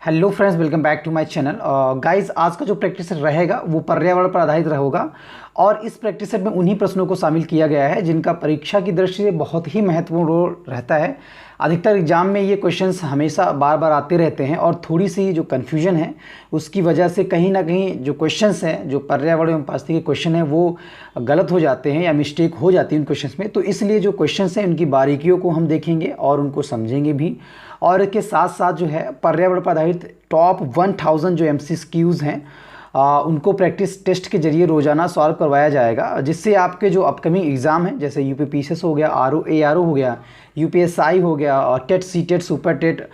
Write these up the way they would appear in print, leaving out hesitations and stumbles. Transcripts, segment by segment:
Hello friends, welcome back to my channel. Guys, आज का जो प्रैक्टिस रहेगा वो पर्यावरण पर आधारित रहेगा और इस प्रैक्टिस में उन्हीं प्रश्नों को शामिल किया गया है जिनका परीक्षा की दृष्टि से बहुत ही महत्वपूर्ण रोल रहता है। अधिकतर एग्जाम में ये क्वेश्चंस हमेशा बार बार आते रहते हैं और थोड़ी सी जो कन्फ्यूजन है उसकी वजह से कहीं ना कहीं जो क्वेश्चंस हैं, जो पर्यावरण एवं पारिस्थितिकी के क्वेश्चन हैं, वो गलत हो जाते हैं या मिस्टेक हो जाती है उन क्वेश्चंस में। तो इसलिए जो क्वेश्चंस हैं उनकी बारीकियों को हम देखेंगे और उनको समझेंगे भी। और इसके साथ साथ जो है पर्यावरण पर आधारित टॉप 1000 जो MCQs हैं उनको प्रैक्टिस टेस्ट के जरिए रोज़ाना सॉल्व करवाया जाएगा, जिससे आपके जो अपकमिंग एग्ज़ाम हैं जैसे UPPCS हो गया, ARO हो गया, UPSI हो गया और टेट CTET सुपर टेट,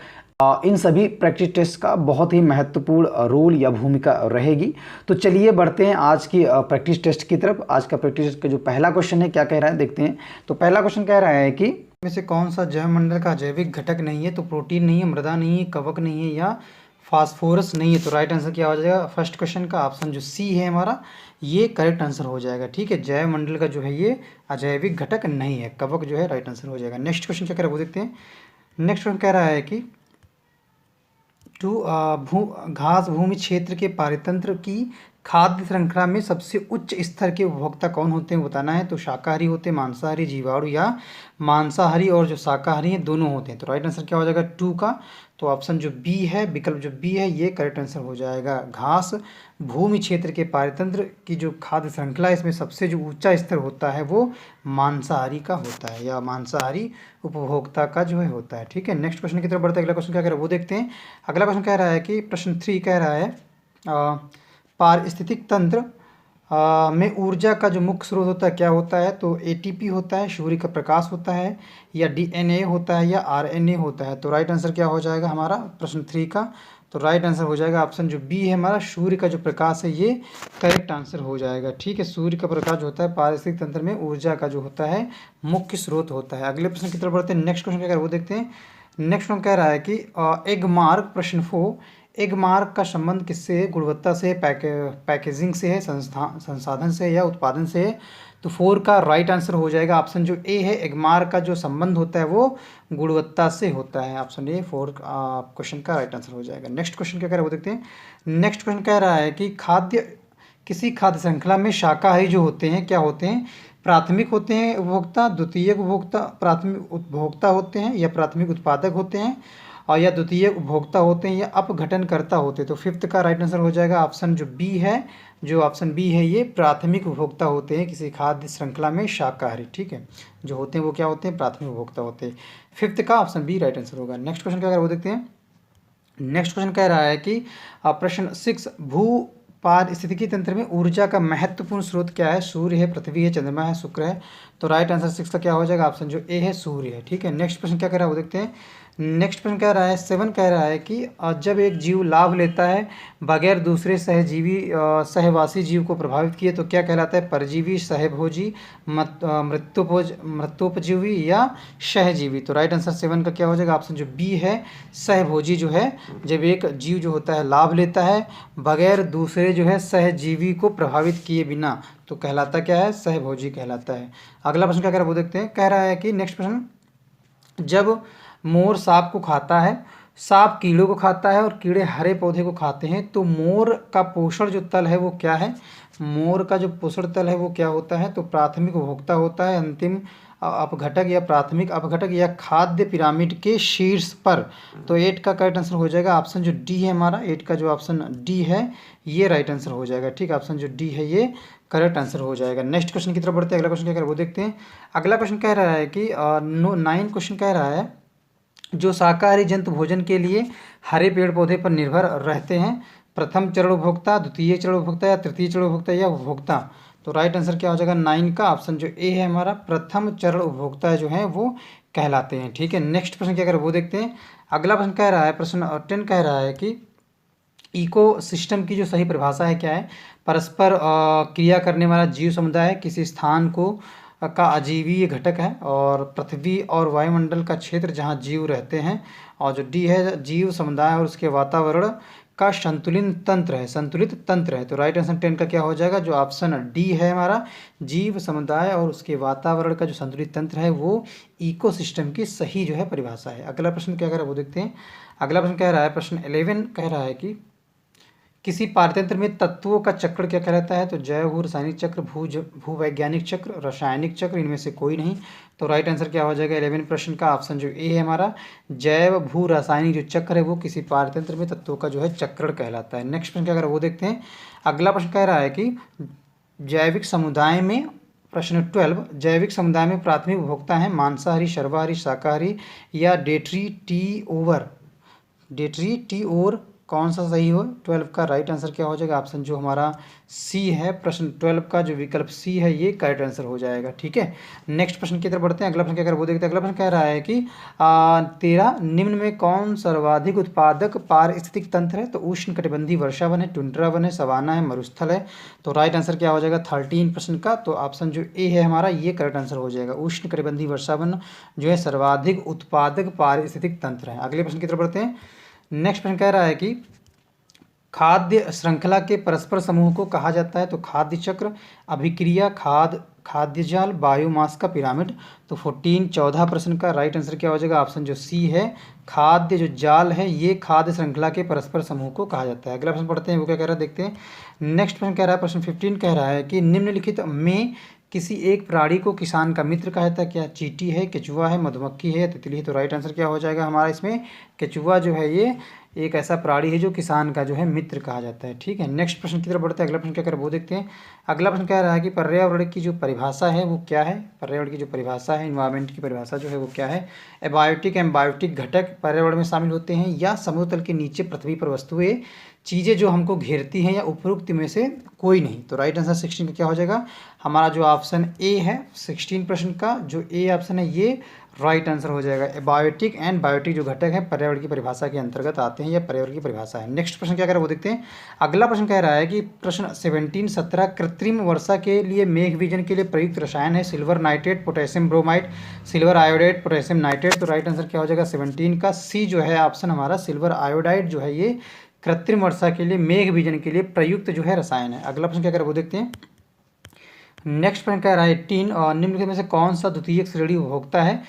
इन सभी प्रैक्टिस टेस्ट का बहुत ही महत्वपूर्ण रोल या भूमिका रहेगी। तो चलिए बढ़ते हैं आज की प्रैक्टिस टेस्ट की तरफ। आज का प्रैक्टिस टेस्ट का जो पहला क्वेश्चन है क्या कह रहा है देखते हैं। तो पहला क्वेश्चन कह रहा है कि में से कौन सा जैवमंडल का जैविक घटक नहीं है। तो प्रोटीन नहीं है, मृदा नहीं है, कवक नहीं है या फास्फोरस नहीं है। तो राइट आंसर क्या हो जाएगा फर्स्ट क्वेश्चन का ऑप्शन जो सी है हमारा, ये करेक्ट आंसर हो जाएगा। ठीक है, जैवमंडल का जो है ये अजैविक घटक नहीं है, कवक जो है राइट आंसर हो जाएगा। नेक्स्ट क्वेश्चन क्या कह रहा है वो देखते हैं। नेक्स्ट क्वेश्चन कह रहा है कि घास भूमि क्षेत्र के पारितंत्र की खाद्य श्रृंखला में सबसे उच्च स्तर के उपभोक्ता कौन होते हैं बताना है। तो शाकाहारी होते हैं, मांसाहारी, जीवाणु या मांसाहारी और जो शाकाहारी हैं दोनों होते हैं। तो राइट आंसर क्या हो जाएगा 2 का। तो ऑप्शन जो बी है, विकल्प जो बी है, ये करेक्ट आंसर हो जाएगा। घास भूमि क्षेत्र के पारितंत्र की जो खाद्य श्रृंखला है इसमें सबसे जो ऊंचा स्तर होता है वो मांसाहारी का होता है या मांसाहारी उपभोक्ता का जो है होता है। ठीक है, नेक्स्ट क्वेश्चन की तरफ बढ़ते हैं। अगला क्वेश्चन क्या कह रहा है वो देखते हैं। अगला क्वेश्चन कह रहा है कि प्रश्न 3 कह रहा है पारिस्थितिक तंत्र में ऊर्जा का जो मुख्य स्रोत होता है क्या होता है। तो ATP होता है, सूर्य का प्रकाश होता है, या DNA होता है, या RNA होता है। तो राइट आंसर क्या हो जाएगा हमारा प्रश्न 3 का। तो राइट आंसर हो जाएगा ऑप्शन जो बी है हमारा, सूर्य का जो प्रकाश है ये करेक्ट आंसर हो जाएगा। ठीक है, सूर्य का प्रकाश जो होता है पारिस्थितिक तंत्र में ऊर्जा का जो होता है मुख्य स्रोत होता है। अगले प्रश्न की तरफ बढ़ते हैं। नेक्स्ट क्वेश्चन क्या है वो देखते हैं। नेक्स्ट क्वेश्चन कह रहा है कि एगमार्क प्रश्न 4, एगमार्क का संबंध किससे है। गुणवत्ता से, पैकेजिंग से है, संसाधन से या उत्पादन से है। तो 4 का राइट आंसर हो जाएगा ऑप्शन जो ए है, एगमार्क का जो संबंध होता है वो गुणवत्ता से होता है। ऑप्शन ए 4 क्वेश्चन का राइट आंसर हो जाएगा। नेक्स्ट क्वेश्चन क्या कह रहा है वो देखते हैं। नेक्स्ट क्वेश्चन कह रहा है कि किसी खाद्य श्रृंखला में शाकाहारी जो होते हैं क्या होते हैं। प्राथमिक होते हैं उपभोक्ता, द्वितीयक उपभोक्ता, प्राथमिक उपभोक्ता होते हैं या प्राथमिक उत्पादक होते हैं, और या द्वितीय उपभोक्ता होते हैं या अपघटनकर्ता होते हैं। तो 5th का राइट आंसर हो जाएगा ऑप्शन जो बी है, जो ऑप्शन बी है ये प्राथमिक उपभोक्ता होते हैं किसी खाद्य श्रृंखला में शाकाहारी। ठीक है, जो होते हैं वो क्या होते हैं, प्राथमिक उपभोक्ता होते हैं। 5th का ऑप्शन बी राइट आंसर होगा। नेक्स्ट क्वेश्चन क्या है वो देखते हैं। नेक्स्ट क्वेश्चन कह रहा है कि प्रश्न 6 भू पारिस्थितिकी तंत्र में ऊर्जा का महत्वपूर्ण स्रोत क्या है। सूर्य है, पृथ्वी है, चंद्रमा है, शुक्र है। तो राइट आंसर 6 का क्या हो जाएगा ऑप्शन जो ए है, सूर्य है। ठीक है, नेक्स्ट प्रश्न क्या कह रहा है वो देखते हैं। नेक्स्ट प्रश्न कह रहा है 7 कह रहा है कि जब एक जीव लाभ लेता है बगैर दूसरे सहवासी जीव को प्रभावित किए तो क्या कहलाता है। परजीवी, सहभोजी, मृत्योपजीवी या सहजीवी। तो राइट आंसर 7 का क्या हो जाएगा ऑप्शन जो बी है, सहभोजी जो है। जब एक जीव जो होता है लाभ लेता है बगैर दूसरे जो है सहजीवी को प्रभावित किए बिना तो कहलाता क्या है, सहभोजी कहलाता है। अगला प्रश्न क्या कह रहा है वो देखते हैं। कह रहा है कि नेक्स्ट प्रश्न, जब मोर सांप को खाता है, सांप कीड़ों को खाता है और कीड़े हरे पौधे को खाते हैं, तो मोर का पोषण जो तल है वो क्या है। मोर का जो पोषण तल है वो क्या होता है। तो प्राथमिक उपभोक्ता होता है, अंतिम अपघटक या प्राथमिक अपघटक या खाद्य पिरामिड के शीर्ष पर। तो 8 का करेक्ट आंसर हो जाएगा ऑप्शन जो डी है हमारा, 8 का जो ऑप्शन डी है ये राइट आंसर हो जाएगा। ठीक, ऑप्शन जो डी है ये करेक्ट आंसर हो जाएगा। नेक्स्ट क्वेश्चन की तरफ बढ़ते हैं। अगला क्वेश्चन क्या कह रहा है वो देखते हैं। अगला क्वेश्चन कह रहा है कि 9 क्वेश्चन कह रहा है जो शाकाहारी जंतु भोजन के लिए हरे पेड़ पौधे पर निर्भर रहते हैं, प्रथम चरण उपभोक्ता, द्वितीय चरण उपभोक्ता या तृतीय चरण उपभोक्ता या उपभोक्ता। तो राइट आंसर क्या हो जाएगा 9 का ऑप्शन जो ए है हमारा, प्रथम चरण उपभोक्ता जो है वो कहलाते हैं। ठीक है, नेक्स्ट प्रश्न क्या कर रहा है वो देखते हैं। अगला प्रश्न कह रहा है, प्रश्न 10 कह रहा है कि इकोसिस्टम की जो सही परिभाषा है क्या है। परस्पर क्रिया करने वाला जीव समुदाय किसी स्थान का अजीवीय घटक है, और पृथ्वी और वायुमंडल का क्षेत्र जहाँ जीव रहते हैं, और जो डी है जीव समुदाय और उसके वातावरण का संतुलित तंत्र है। तो राइट आंसर 10 का क्या हो जाएगा जो ऑप्शन डी है हमारा, जीव समुदाय और उसके वातावरण का जो संतुलित तंत्र है वो इकोसिस्टम की सही जो है परिभाषा है। अगला प्रश्न क्या कर रहा है वो देखते हैं। अगला प्रश्न कह रहा है, प्रश्न 11 कह रहा है कि किसी पारतंत्र में तत्वों का चक्र क्या कहलाता है? तो जैव भू रासायनिक चक्र, भूवैज्ञानिक चक्र, रासायनिक चक्र, इनमें से कोई नहीं। तो राइट आंसर क्या हो जाएगा 11 प्रश्न का? ऑप्शन जो ए है हमारा, जैव भू रासायनिक जो चक्र है वो किसी पारतंत्र में तत्वों का जो है चक्रण कहलाता है। नेक्स्ट प्रश्न क्या कर वो देखते हैं। अगला प्रश्न कह रहा है कि जैविक समुदाय में, प्रश्न 12, जैविक समुदाय में प्राथमिक उपभोक्ता है मांसाहारी, सर्वाहारी, शाकाहारी या डेटरी टी और कौन सा सही हो? 12 का राइट आंसर क्या हो जाएगा? ऑप्शन जो हमारा सी है, प्रश्न 12 का जो विकल्प सी है ये करेक्ट आंसर हो जाएगा। ठीक है, नेक्स्ट प्रश्न की तरफ बढ़ते हैं। अगला प्रश्न क्या कर वो देखते हैं। अगला प्रश्न कह रहा है कि 13 निम्न में कौन सर्वाधिक उत्पादक पारिस्थितिक तंत्र है? तो उष्ण कटिबंधीय वर्षा वन है, टुंड्रा वन है, सवाना है, मरुस्थल है। तो राइट आंसर क्या हो जाएगा 13 प्रश्न का? तो ऑप्शन जो ए है हमारा ये करेक्ट आंसर हो जाएगा। उष्ण कटिबंधीय वर्षा वन जो है सर्वाधिक उत्पादक पारिस्थितिक तंत्र है। अगले प्रश्न की तरफ बढ़ते हैं। नेक्स्ट प्रश्न कह रहा है कि खाद्य श्रृंखला के परस्पर समूह को कहा जाता है? तो खाद्य चक्र, अभिक्रिया, खाद्य जाल, बायोमास का पिरामिड। तो 14 प्रश्न का राइट आंसर क्या हो जाएगा? ऑप्शन जो सी है, खाद्य जो जाल है ये खाद्य श्रृंखला के परस्पर समूह को कहा जाता है। अगला प्रश्न पढ़ते हैं वो क्या कह रहा है देखते हैं। नेक्स्ट प्रश्न कह रहा है, प्रश्न 15 कह रहा है कि निम्नलिखित में किसी एक प्राणी को किसान का मित्र कहा जाता है? क्या चींटी है, केचुआ है, मधुमक्खी है या तितली है? तो राइट आंसर क्या हो जाएगा हमारा इसमें? केचुआ जो है ये एक ऐसा प्राणी है जो किसान का जो है मित्र कहा जाता है। ठीक है, नेक्स्ट प्रश्न की तरफ बढ़ते हैं। अगला प्रश्न क्या कर वो देखते हैं। अगला प्रश्न कह रहा है कि पर्यावरण की जो परिभाषा है वो क्या है? पर्यावरण की जो परिभाषा है, इन्वायरमेंट की परिभाषा जो है वो क्या है? एबायोटिक एम्बायोटिक घटक पर्यावरण में शामिल होते हैं या समुद्र तल के नीचे पृथ्वी पर वस्तुएं, चीज़ें जो हमको घेरती हैं, या उपरोक्त में से कोई नहीं? तो राइट आंसर 16 का क्या हो जाएगा हमारा? जो ऑप्शन ए है 16 प्रश्न का जो ए ऑप्शन है ये राइट आंसर हो जाएगा। एबायोटिक एंड बायोटिक जो घटक है पर्यावरण की परिभाषा के अंतर्गत आते हैं या पर्यावरण की परिभाषा है। नेक्स्ट प्रश्न क्या कर रहा है वो देखते हैं। अगला प्रश्न कह रहा है कि प्रश्न 17 कृत्रिम वर्षा के लिए मेघ विजन के लिए प्रयुक्त रसायन है silver nitrate, potassium bromide, silver iodide, potassium nitrate. तो राइट आंसर क्या हो जाएगा 17 का? सी जो है ऑप्शन हमारा, सिल्वर आयोडाइड जो है ये कृत्रिम वर्षा के लिए, मेघ विजन के लिए प्रयुक्त जो है रसायन है। अगला प्रश्न क्या कर रहा है वो देखते हैं। नेक्स्ट प्रश्न कह रहा है 18 और निम्नलिखित में से कौन सा द्वितीयक श्रेणी उपभोक्ता है?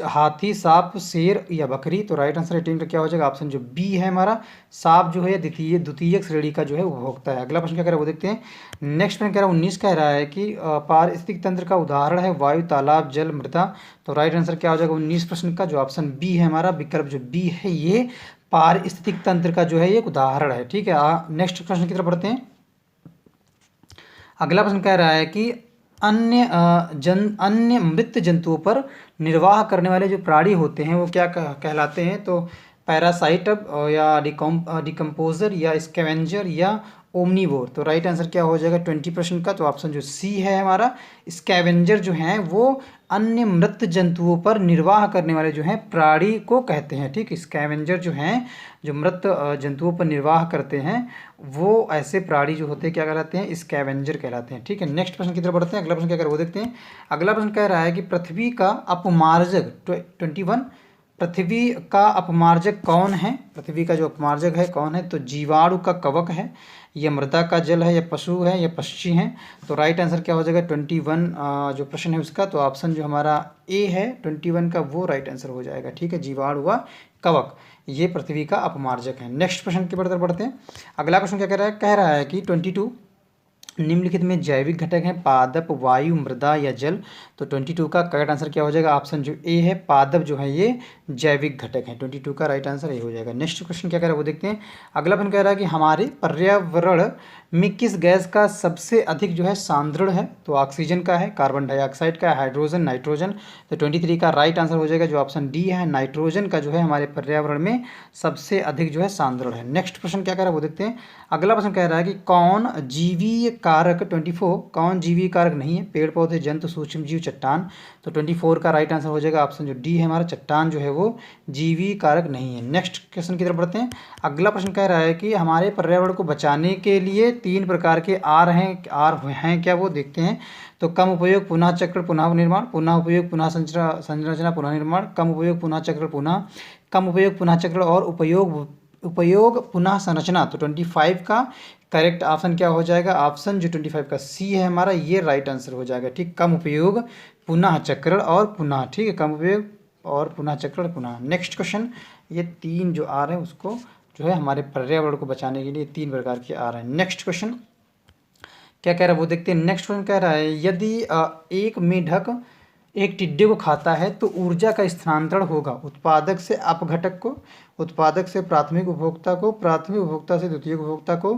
हाथी, सांप, शेर या बकरी? तो राइट आंसर 18 का क्या हो जाएगा? ऑप्शन जो बी है हमारा, सांप जो है द्वितीयक श्रेणी का जो है उपभोक्ता है। अगला प्रश्न क्या कह रहा है वो देखते हैं। नेक्स्ट प्रश्न कह रहा है 19 कह रहा है कि पारिस्थितिक तंत्र का उदाहरण है वायु, तालाब, जल, मृदा। तो राइट आंसर क्या हो जाएगा 19 प्रश्न का? जो ऑप्शन बी है हमारा, विकल्प जो बी है ये पारिस्थितिक तंत्र का जो है ये एक उदाहरण है। ठीक है, नेक्स्ट प्रश्न की तरफ बढ़ते हैं। अगला प्रश्न कह रहा है कि अन्य मृत जंतुओं पर निर्वाह करने वाले जो प्राणी होते हैं वो क्या कहलाते हैं? तो पैरासाइट या डिकम्पोजर या स्कैवेंजर या ओमनीवोर। तो राइट आंसर क्या हो जाएगा 20 प्रश्न का? तो ऑप्शन जो सी है हमारा, स्कैवेंजर जो हैं वो अन्य मृत जंतुओं पर निर्वाह करने वाले जो हैं प्राणी को कहते हैं। ठीक, स्कैवेंजर जो हैं जो मृत जंतुओं पर निर्वाह करते हैं वो ऐसे प्राणी जो होते हैं क्या कहलाते हैं? स्कैवेंजर कहलाते हैं। ठीक है, नेक्स्ट प्रश्न की तरफ बढ़ते हैं। अगला प्रश्न क्या कर वो देखते हैं। अगला प्रश्न कह रहा है कि पृथ्वी का अपमार्जक 21 पृथ्वी का अपमार्जक कौन है? पृथ्वी का जो अपमार्जक है कौन है? तो जीवाणु का कवक है, या मृदा का जल है, या पशु है, या पक्षी हैं? तो राइट आंसर क्या हो जाएगा 21 जो प्रश्न है उसका? तो ऑप्शन जो हमारा ए है 21 का वो राइट आंसर हो जाएगा। ठीक है, जीवाणु व कवक ये पृथ्वी का अपमार्जक है। नेक्स्ट प्रश्न की तरफ बढ़ते हैं। अगला क्वेश्चन क्या कह रहा है कि 22 निम्नलिखित में जैविक घटक हैं पादप, वायु, मृदा या जल। तो 22 का करेक्ट आंसर क्या हो जाएगा? ऑप्शन जो ए है, पादप जो है ये जैविक घटक है। 22 का राइट आंसर ये हो जाएगा। नेक्स्ट क्वेश्चन क्या कह रहा है वो देखते हैं। अगला प्रश्न कह रहा है कि हमारे पर्यावरण में किस गैस का सबसे अधिक जो है सांद्रण है? तो ऑक्सीजन का है, कार्बन डाइऑक्साइड का है, हाइड्रोजन, नाइट्रोजन। तो 23 का राइट आंसर हो जाएगा जो ऑप्शन डी है, नाइट्रोजन का जो है हमारे पर्यावरण में सबसे अधिक जो है सांद्रण है। नेक्स्ट प्रश्न क्या कह रहा है वो देखते हैं। अगला प्रश्न कह रहा है कि कौन जीवीय कारक 24 कौन जीवीय कारक नहीं है? पेड़ पौधे, जंतु, सूक्ष्म जीव, चट्टान। तो 24 का राइट आंसर हो जाएगा ऑप्शन जो डी है हमारा, चट्टान जो है वो जीवीय कारक नहीं है। नेक्स्ट क्वेश्चन की तरफ बढ़ते हैं। अगला प्रश्न कह रहा है कि हमारे पर्यावरण को बचाने के लिए 3 प्रकार के आर हैं क्या? वो देखते हैं। तो कम उपयोग, पुनः चक्र, पुनः निर्माण, पुनः उपयोग, पुनः संरचना, पुनः निर्माण, कम उपयोग, पुनः चक्र, पुनः कम उपयोग, पुनः चक्र और उपयोग पुनः संरचना। तो 25 का करेक्ट ऑप्शन क्या हो जाएगा? ऑप्शन जो 25 का सी है हमारा ये राइट आंसर हो जाएगा। ठीक, कम उपयोग, पुनः चक्र और पुनः। ठीक है, कम उपयोग और पुनः चक्र पुनः। नेक्स्ट क्वेश्चन ये 3 जो आर है उसको जो है हमारे पर्यावरण को बचाने के लिए 3 प्रकार के आर हैं। नेक्स्ट क्वेश्चन क्या कह रहा है वो देखते हैं। नेक्स्ट क्वेश्चन कह रहा है यदि एक मेढक एक टिड्डे को खाता है तो ऊर्जा का स्थानांतरण होगा उत्पादक से अपघटक को, उत्पादक से प्राथमिक उपभोक्ता को, प्राथमिक उपभोक्ता से द्वितीयक उपभोक्ता को,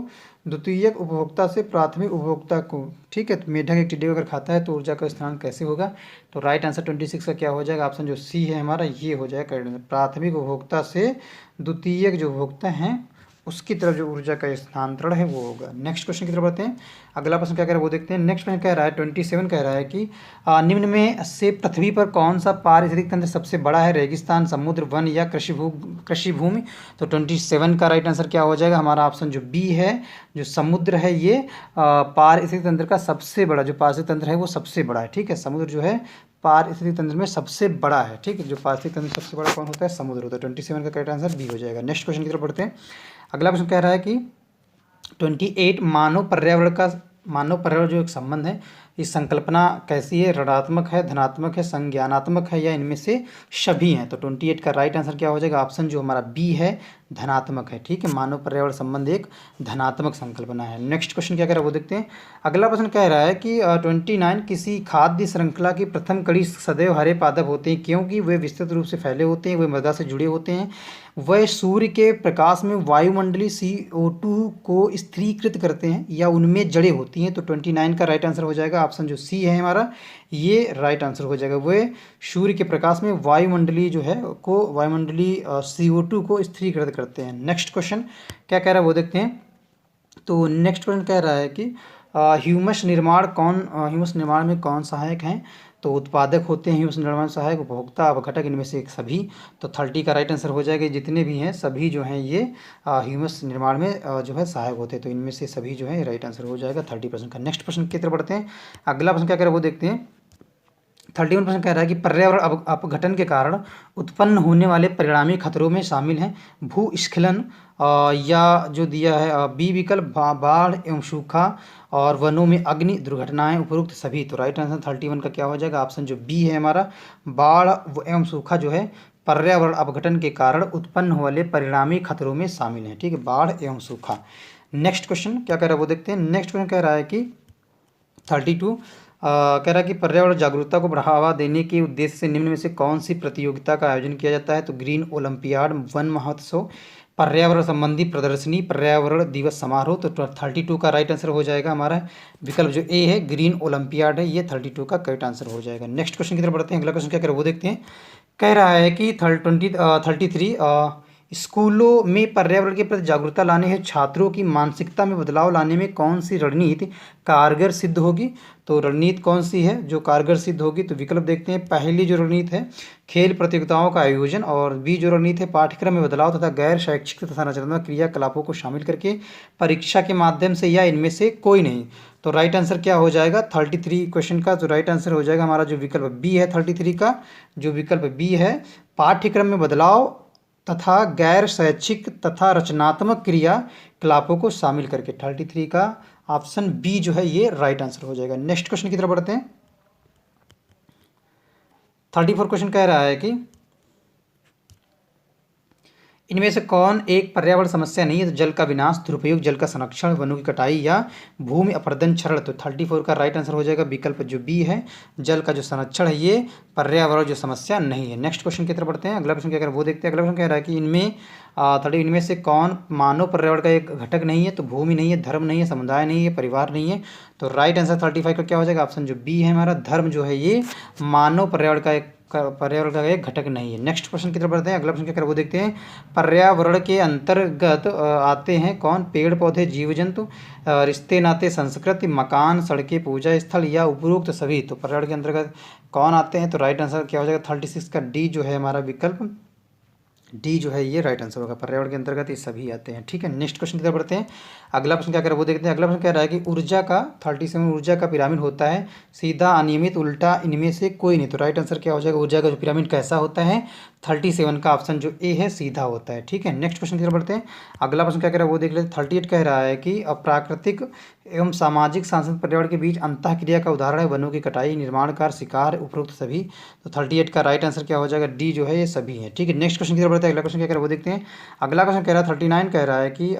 द्वितीयक उपभोक्ता से प्राथमिक उपभोक्ता को। ठीक है, तो मेढक एक टिड्डे को अगर खाता है तो ऊर्जा का स्थानांतरण कैसे होगा? तो राइट आंसर 26 का क्या हो जाएगा? ऑप्शन जो सी है हमारा ये हो जाएगा करेक्ट आंसर। प्राथमिक उपभोक्ता से द्वितीयक जो उपभोक्ता हैं उसकी तरफ जो ऊर्जा का स्थानांतरण है वो होगा। नेक्स्ट क्वेश्चन की तरफ बढ़ते हैं। अगला प्रश्न क्या कह रहा है वो देखते हैं। नेक्स्ट क्वेश्चन कह रहा है 27 कह रहा है कि निम्न में से पृथ्वी पर कौन सा पारिस्थितिक तंत्र सबसे बड़ा है? रेगिस्तान, समुद्र, वन या कृषि भूमि? तो 27 का राइट आंसर क्या हो जाएगा? हमारा ऑप्शन जो बी है, जो समुद्र है ये पारिस्थितिक तंत्र का सबसे बड़ा, जो पारिस्थितिक तंत्र है वो सबसे बड़ा है। ठीक है, समुद्र जो है पारिस्थितिक तंत्र में सबसे बड़ा है। ठीक है, जो पारिस्थितिक तंत्र सबसे बड़ा कौन होता है? समुद्र होता है। 27 का करेक्ट आंसर बी हो जाएगा। नेक्स्ट क्वेश्चन की तरफ बढ़ते हैं। अगला प्रश्न कह रहा है कि 28 मानव पर्यावरण जो एक संबंध है, इस संकल्पना कैसी है? ऋणात्मक है, धनात्मक है, संज्ञानात्मक है या इनमें से सभी हैं? तो 28 का राइट आंसर क्या हो जाएगा? ऑप्शन जो हमारा बी है, धनात्मक है। ठीक है, मानव पर्यावरण संबंध एक धनात्मक संकल्पना है। नेक्स्ट क्वेश्चन क्या कह रहा है वो देखते हैं। अगला प्रश्न कह रहा है कि 29 किसी खाद्य श्रृंखला की प्रथम कड़ी सदैव हरे पादप होते हैं क्योंकि वे विस्तृत रूप से फैले होते हैं, वे मृदा से जुड़े होते हैं, वह सूर्य के प्रकाश में वायुमंडलीय CO2 को स्थिरीकृत करते हैं या उनमें जड़ें होती हैं। तो 29 का राइट आंसर हो जाएगा ऑप्शन जो सी है हमारा, ये राइट आंसर हो जाएगा। वह सूर्य के प्रकाश में वायुमंडलीय जो है वायुमंडलीय CO2 को स्थिरीकृत करते हैं। नेक्स्ट क्वेश्चन क्या कह रहा है वो देखते हैं। तो नेक्स्ट क्वेश्चन कह रहा है कि ह्यूमस निर्माण में कौन सहायक हैं? तो उत्पादक होते हैं ह्यूमस निर्माण सहायक, उपभोक्ता, अपघटक, इनमें से एक सभी। तो 30 का राइट आंसर हो जाएगा। जितने भी हैं सभी जो हैं ये ह्यूमस निर्माण में जो है सहायक होते हैं, तो इनमें से सभी जो है राइट आंसर हो जाएगा 30% का। नेक्स्ट प्रश्न की तरफ बढ़ते हैं। अगला प्रश्न क्या कह रहा है वो देखते हैं। 31 कह रहा है कि पर्यावरण अपघटन के कारण उत्पन्न होने वाले परिणामी खतरों में शामिल हैं भूस्खलन या जो दिया है बी विकल्प बाढ़ एवं सूखा और वनों में अग्नि दुर्घटनाएं, उपरोक्त सभी। तो राइट आंसर 31 का क्या हो जाएगा? ऑप्शन जो बी है हमारा, बाढ़ एवं सूखा जो है पर्यावरण अपघटन के कारण उत्पन्न होने वाले परिणामी खतरों में शामिल है। ठीक है, बाढ़ एवं सूखा। नेक्स्ट क्वेश्चन क्या कह रहा है वो देखते हैं। नेक्स्ट क्वेश्चन कह रहा है कि 32 कह रहा है कि पर्यावरण जागरूकता को बढ़ावा देने के उद्देश्य से निम्न में से कौन सी प्रतियोगिता का आयोजन किया जाता है? तो ग्रीन ओलंपियाड, वन महोत्सव, पर्यावरण संबंधी प्रदर्शनी, पर्यावरण दिवस समारोह। तो 32 का राइट आंसर हो जाएगा हमारा विकल्प जो ए है, ग्रीन ओलंपियाड है, ये 32 का करेक्ट आंसर हो जाएगा। नेक्स्ट क्वेश्चन की तरफ बढ़ते हैं। अगला क्वेश्चन क्या कह रहा है वो देखते हैं। कह रहा है कि 33 स्कूलों में पर्यावरण के प्रति जागरूकता लाने हेतु छात्रों की मानसिकता में बदलाव लाने में कौन सी रणनीति कारगर सिद्ध होगी? तो रणनीति कौन सी है जो कारगर सिद्ध होगी? तो विकल्प देखते हैं। पहली जो रणनीति है खेल प्रतियोगिताओं का आयोजन, और बी जो रणनीति है पाठ्यक्रम में बदलाव तथा गैर शैक्षिक तथा रचनात्मक क्रियाकलापों को शामिल करके परीक्षा के माध्यम से, या इनमें से कोई नहीं। तो राइट आंसर क्या हो जाएगा 33 क्वेश्चन का? तो राइट आंसर हो जाएगा हमारा जो विकल्प बी है 33 का, जो विकल्प बी है पाठ्यक्रम में बदलाव तथा गैर शैक्षिक तथा रचनात्मक क्रियाकलापों को शामिल करके। 33 का ऑप्शन बी जो है ये राइट आंसर हो जाएगा। नेक्स्ट क्वेश्चन की तरफ बढ़ते हैं। 34 क्वेश्चन कह रहा है कि इनमें से कौन एक पर्यावरण समस्या नहीं है? तो जल का विनाश, दुरुपयोग, जल का संरक्षण, वनों की कटाई या भूमि अपरदन क्षरण। तो 34 का राइट आंसर हो जाएगा विकल्प जो बी है, जल का जो संरक्षण है ये पर्यावरण जो समस्या नहीं है। नेक्स्ट क्वेश्चन की तरफ बढ़ते हैं। अगला प्रश्न क्या कह रहा है वो देखते हैं। अगला प्रश्न कह रहा है कि इनमें से कौन मानव पर्यावरण का एक घटक नहीं है? तो भूमि नहीं है, धर्म नहीं है, समुदाय नहीं है, परिवार नहीं है। तो राइट आंसर 35 का क्या हो जाएगा? ऑप्शन जो बी है हमारा, धर्म जो है ये मानव पर्यावरण का एक घटक नहीं है। नेक्स्ट क्वेश्चन की तरफ बढ़ते हैं। अगला प्रश्न क्या कर वो देखते हैं। पर्यावरण के अंतर्गत आते हैं कौन? पेड़ पौधे, जीव जंतु, रिश्ते नाते, संस्कृति, मकान, सड़कें, पूजा स्थल या उपरोक्त सभी। तो पर्यावरण के अंतर्गत कौन आते हैं? तो राइट आंसर क्या हो जाएगा 36 का डी जो है हमारा विकल्प डी जो है ये राइट आंसर होगा। पर्यावरण के अंतर्गत ये सभी आते हैं। ठीक है, नेक्स्ट क्वेश्चन की तरफ बढ़ते हैं। अगला प्रश्न क्या कर रहा है वो देखते हैं। अगला प्रश्न कह रहा है कि ऊर्जा का 37 ऊर्जा का पिरामिड होता है सीधा, अनियमित, उल्टा, इनमें से कोई नहीं। तो राइट आंसर क्या हो जाएगा? ऊर्जा का जो पिरामिड कैसा होता है? 37 का ऑप्शन जो ए है सीधा होता है। ठीक है, नेक्स्ट क्वेश्चन की तरफ बढ़ते हैं। अगला प्रश्न क्या कह रहा है वो देख लेते हैं। 38 कह रहा है कि प्राकृतिक एवं सामाजिक सांस्कृतिक पर्यावरण के बीच अंतःक्रिया का उदाहरण है वनों की कटाई, निर्माण कार्य, शिकार, उपरोक्त सभी। तो 38 का राइट आंसर क्या हो जाएगा? डी जो है ये सभी है। ठीक है, नेक्स्ट क्वेश्चन की तरफ बढ़ते हैं। बढ़ते हैं, अगला क्वेश्चन क्या कह रहा है वो देखते हैं। अगला क्वेश्चन कह रहा है 39 कह रहा है कि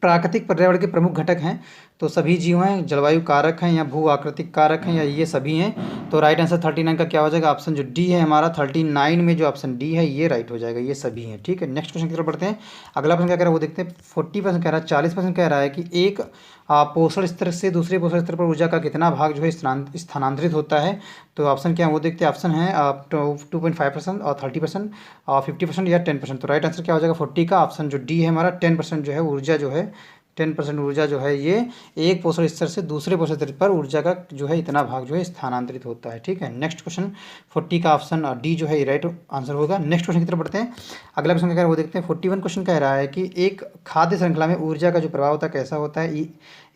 प्राकृतिक पर्यावरण के प्रमुख घटक हैं, तो सभी जीव हैं, जलवायु कारक हैं या भू आकृतिक कारक हैं या ये सभी हैं। तो राइट आंसर 39 का क्या हो जाएगा, ऑप्शन जो डी है हमारा 39 में जो ऑप्शन डी है ये राइट हो जाएगा, ये सभी हैं। ठीक है, नेक्स्ट क्वेश्चन की तरफ बढ़ते हैं। अगला प्रश्न क्या कह रहा है वो देखते हैं। 40% कह रहा है, 40% कह रहा है कि एक पोषण स्तर से दूसरे पोषण स्तर पर ऊर्जा का कितना भाग जो है स्थानांतरित होता है। तो ऑप्शन क्या है वो देखते हैं। ऑप्शन है 2.5% और 30% और 50% या 10%। तो राइट आंसर क्या हो जाएगा 40 का ऑप्शन जो डी है हमारा 10% जो है ऊर्जा जो है 10% ऊर्जा जो है ये एक पोषण स्तर से दूसरे पोषण स्तर पर ऊर्जा का जो है इतना भाग जो है स्थानांतरित होता है। ठीक है, नेक्स्ट क्वेश्चन 40 का ऑप्शन डी जो है राइट आंसर होगा। नेक्स्ट क्वेश्चन की तरफ बढ़ते हैं। अगला क्वेश्चन क्या कह रहा है वो देखते हैं। 41 क्वेश्चन कह रहा है कि एक खाद्य श्रृंखला में ऊर्जा का जो प्रभाव होता है कैसा होता है।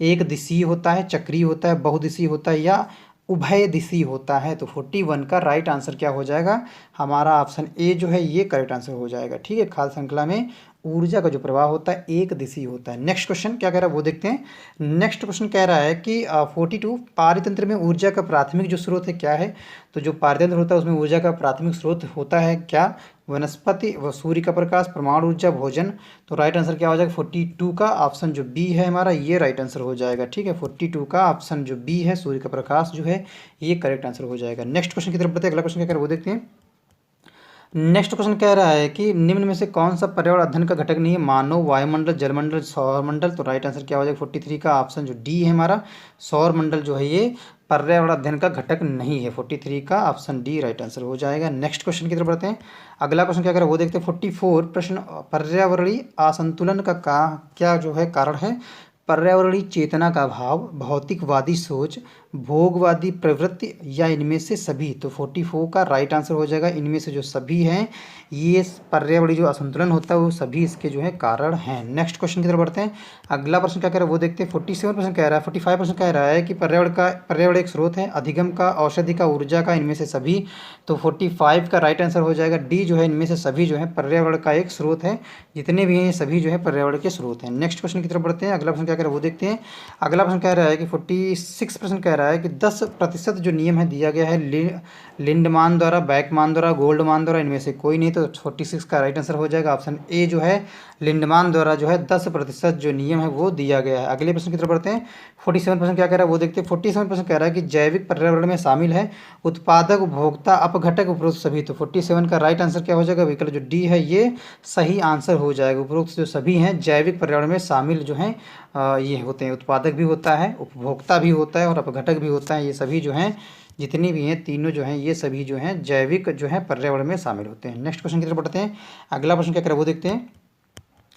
एक दिशीय होता है, चक्रीय होता है, बहुदिशीय होता है या उभय दिशी होता है। तो 41 का राइट आंसर क्या हो जाएगा हमारा ऑप्शन ए जो है ये करेक्ट आंसर हो जाएगा। ठीक है, खाद्य श्रृंखला में ऊर्जा का जो प्रवाह होता है एक दिशी होता है। नेक्स्ट क्वेश्चन क्या कह रहा है वो देखते हैं। नेक्स्ट क्वेश्चन कह रहा है कि 42 पारितंत्र में ऊर्जा का प्राथमिक जो स्रोत है क्या है। तो जो पारितंत्र होता है उसमें ऊर्जा का प्राथमिक स्रोत होता है क्या, वनस्पति व सूर्य का प्रकाश, परमाणु ऊर्जा, भोजन। तो राइट आंसर क्या हो जाएगा 42 का ऑप्शन जो बी है हमारा ये राइट आंसर हो जाएगा। ठीक है, 42 का ऑप्शन जो बी है सूर्य का प्रकाश जो है ये करेक्ट आंसर हो जाएगा। नेक्स्ट क्वेश्चन की तरफ बढ़ते हैं। अगला क्वेश्चन क्या कह रहा है वो देखते हैं। नेक्स्ट क्वेश्चन कह रहा है कि निम्न में से कौन सा पर्यावरण अध्ययन का घटक नहीं है, मानव, वायुमंडल, जलमंडल, सौरमंडल। तो राइट आंसर क्या हो जाएगा 43 का ऑप्शन जो डी है हमारा सौरमंडल जो है ये पर्यावरण अध्ययन का घटक नहीं है। 43 का ऑप्शन डी राइट आंसर हो जाएगा। नेक्स्ट क्वेश्चन की तरफ बढ़ते हैं। अगला क्वेश्चन क्या करें वो देखते हैं। 44 प्रश्न पर्यावरणीय असंतुलन का क्या जो है कारण है। पर्यावरणीय चेतना का अभाव, भौतिकवादी सोच, भोगवादी प्रवृत्ति या इनमें से सभी। तो 44 का राइट आंसर हो जाएगा इनमें से जो सभी हैं ये पर्यावरणीय जो असंतुलन होता है वो सभी इसके जो है कारण हैं। नेक्स्ट क्वेश्चन की तरफ बढ़ते हैं। अगला प्रश्न क्या कह रहा है वो देखते हैं। 47% कह रहा है 45% कह रहा है कि पर्यावरण एक स्रोत है, अधिगम का, औषधि का, ऊर्जा का, इनमें से सभी। तो 45 का राइट आंसर हो जाएगा डी जो है इनमें से सभी जो है पर्यावरण का एक स्रोत है, जितने भी हैं ये सभी जो है पर्यावरण के स्रोत हैं। नेक्स्ट क्वेश्चन की तरफ बढ़ते हैं। अगला प्रश्न क्या कह रहा है वो देखते हैं। अगला प्रश्न कह रहा है कि 46% कह रहा है कि 10% जो नियम है दिया गया है लिंडमान द्वारा, बैकमान द्वारा, गोल्डमान द्वारा, इनमें से कोई नहीं। तो 46 का राइट आंसर हो जाएगा ऑप्शन ए जो है लिंडमान द्वारा जो है 10% जो नियम है वो दिया गया है। अगले प्रश्न की तरफ बढ़ते हैं। 47% क्या कह रहा है वो देखते हैं। 47% कह रहा है कि जैविक पर्यावरण में शामिल है उत्पादक, उपभोक्ता, अपघटक, उपरोक्त सभी। तो 47 का राइट आंसर क्या हो जाएगा विकल्प जो डी है ये सही आंसर हो जाएगा। उपरोक्त जो सभी हैं जैविक पर्यावरण में शामिल जो हैं ये होते हैं, उत्पादक भी होता है, उपभोक्ता भी होता है और अपघटक भी होता है। ये सभी जो हैं जितनी भी हैं तीनों जो हैं ये सभी जो हैं जैविक जो है पर्यावरण में शामिल होते हैं। नेक्स्ट क्वेश्चन की तरफ बढ़ते हैं। अगला प्रश्न क्या कह रहा है वो देखते हैं।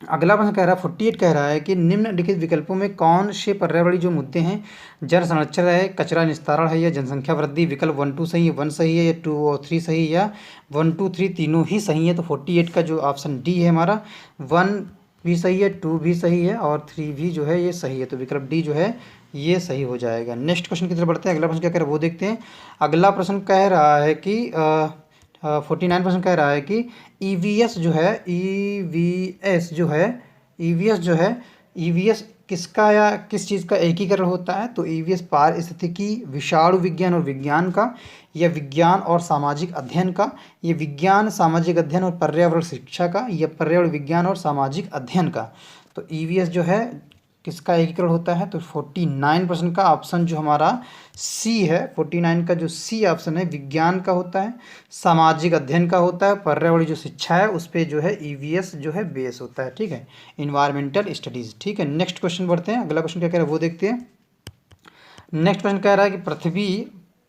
अगला प्रश्न कह रहा है 48 कह रहा है कि निम्नलिखित विकल्पों में कौन से पर्यावरणीय जो मुद्दे हैं, जल संरक्षण है, कचरा निस्तारण है या जनसंख्या वृद्धि। विकल्प 1 2 सही है, 1 सही है या 2 और 3 सही है या 1 2 3 तीनों ही सही है। तो 48 का जो ऑप्शन डी है हमारा 1 भी सही है, 2 भी सही है और 3 भी जो है ये सही है। तो विकल्प डी जो है ये सही हो जाएगा। नेक्स्ट क्वेश्चन की तरफ बढ़ते हैं। अगला प्रश्न क्या कह रहा है वो देखते हैं। अगला प्रश्न कह रहा है कि 49% कह रहा है कि ईवीएस जो है ईवीएस किसका या किस चीज़ का एकीकरण होता है। तो ईवीएस पारिस्थितिकी, विषाणु विज्ञान और विज्ञान का, या विज्ञान और सामाजिक अध्ययन का, ये विज्ञान, सामाजिक अध्ययन और पर्यावरण शिक्षा का, या पर्यावरण विज्ञान और सामाजिक अध्ययन का। तो ईवीएस जो है किसका एकीकरण होता है। तो 49% का ऑप्शन जो हमारा सी है, 49 का जो सी ऑप्शन है विज्ञान का होता है, सामाजिक अध्ययन का होता है, पर्यावरण जो शिक्षा है उस पर जो है ईवीएस जो है बेस होता है। ठीक है, इन्वायरमेंटल स्टडीज़। ठीक है, नेक्स्ट क्वेश्चन बढ़ते हैं। अगला क्वेश्चन क्या कह रहा है वो देखते हैं। नेक्स्ट क्वेश्चन कह रहा है कि पृथ्वी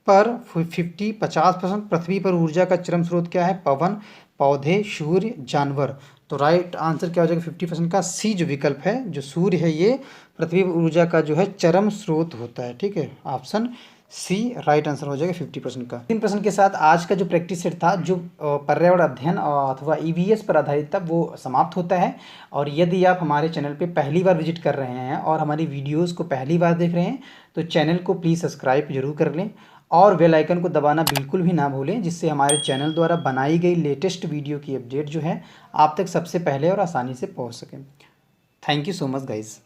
पर 50% पृथ्वी पर ऊर्जा का चरम स्रोत क्या है। पवन, पौधे, सूर्य, जानवर। तो राइट आंसर क्या हो जाएगा 50% का सी जो विकल्प है जो सूर्य है ये पृथ्वी पर ऊर्जा का जो है चरम स्रोत होता है। ठीक है, ऑप्शन सी राइट आंसर हो जाएगा 50% का। 3% के साथ आज का जो प्रैक्टिस सेट था जो पर्यावरण अध्ययन अथवा ईवीएस पर आधारित था वो समाप्त होता है। और यदि आप हमारे चैनल पे पहली बार विजिट कर रहे हैं और हमारी वीडियोस को पहली बार देख रहे हैं तो चैनल को प्लीज़ सब्सक्राइब जरूर कर लें और बेल आइकन को दबाना बिल्कुल भी ना भूलें, जिससे हमारे चैनल द्वारा बनाई गई लेटेस्ट वीडियो की अपडेट जो है आप तक सबसे पहले और आसानी से पहुंच सकें। Thank you so much guys.